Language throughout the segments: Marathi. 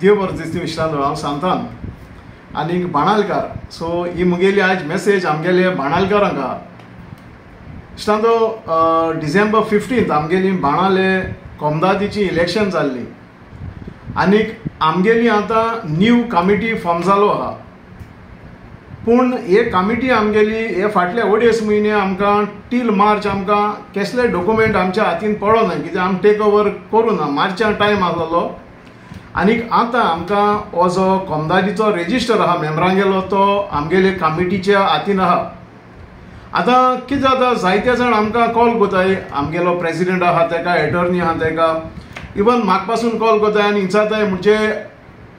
देव बरो दिसता विश्रांत हांव सांतान आनी बाणालकार. सो ही मुगेली आज मेसेज आमगेले बाणालकारांक इश्टांतो. डिसेंबर 15 आमगेली बाणाले कोमदादीची इलेक्शन जाल्ली आनीक आमगेली आतां न्यू कमिटी फॉर्म जालो आहा. पूण हे कमिटी आमगेली हे फाटले 2.5 म्हयने आमकां टील मार्च आमकां कसले डॉक्युमेंट आमच्या हातीन पडो ना, कित्याक आमी टेक ओवर करूं ना. मार्चाक टायम आसलो आनीक आतां आमकां हो जो कोमदादीचो रेजिस्टर आहा मेंबरांगेलो तो आमगेले कमिटीच्या हातीन आहा. आतां कितें जाता, जायते जाण आमकां कॉल कोताय. आमगेलो प्रेसिडेंट आहा तेका, एटर्नी आहा तेका, इवन म्हाका पासून कॉल कोताय आनी विचारताय म्हणजे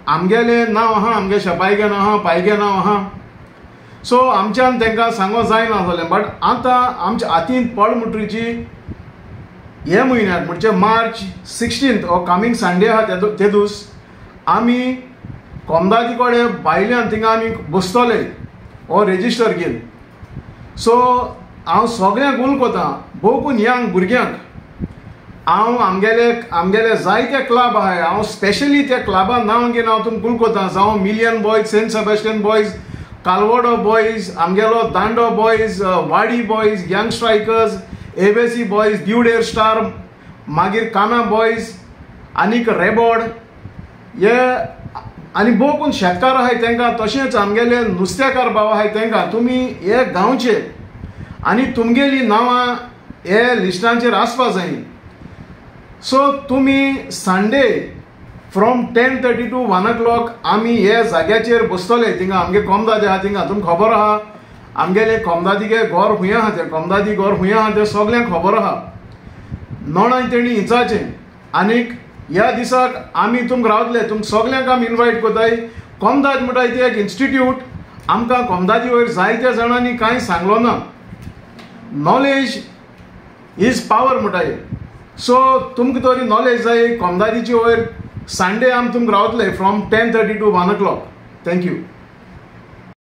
आमगेलें नांव आहा, आमगे शेपायगे नांव आहा, पायगे नांव आहा. सो आमच्यान तांकां सांगो जायना जालें. बट आतां आमच्या हातीन पड म्हणटरीची हे म्हयन्याक म्हणजे मार्च 16 हो कमिंग संडे आहा ते दीस आमी कोमदादी कडेन भायल्यान थिंगा आमी बसतले हो रेजिस्टर घेवन. सो हांव सगळ्यांक उल कोतां, भोवकून यंग भुरग्यांक हांव आमगेले जायते क्लब आहाय, हांव स्पेशली त्या क्लबान नांव घेवन हांव तुमकां उल कोतां. जावं million boys, saint Sebastian boys, कालवडो बॉयज, आमगेलो दांडो बॉयज, वाडी boys, young strikers, ABC boys, ड्यूडेर स्टार, मागीर काना बॉयज आनीक रेबॉड हे आनी भोवकून शेतकार आहाय तांकां, तशेंच आमगेले नुस्तेकार भाव आहाय तांकां. तुमी हे गांवचे आनी तुमगेली नांवां हे लिस्टांचेर आसपा जाय. सो तुमी संडे फ्रॉम 10:30 to 1 o'clock आमी हे जाग्याचेर बसतले. थिंगा आमगे कोमदादी आहा थिंगा, तुमकां खबर आहा आमगेले कोमदादीगे घर खूंय आहा तें, कोमदादी घर खूंय आहा तें सगळ्यांक खबर आहा. नोणाय तेणी हिंचाचें. आनीक ह्या दिसाक आमी तुमकां रावतले, तुमकां सगळ्यांक आमी इन्वायट कोताय. कोमदाद म्हणटाय ती एक इन्स्टिट्यूट, आमकां कोमदादी वयर जायत्या जाणांनी कांय सांगलो ना. नॉलेज इज पावर म्हणटाय. सो तुमकां तरी नॉलेज जाय कोमदादीची वयर. संडे आमी तुमकां रावतले फ्रॉम 10:30 to 1 o'clock. थँक्यू.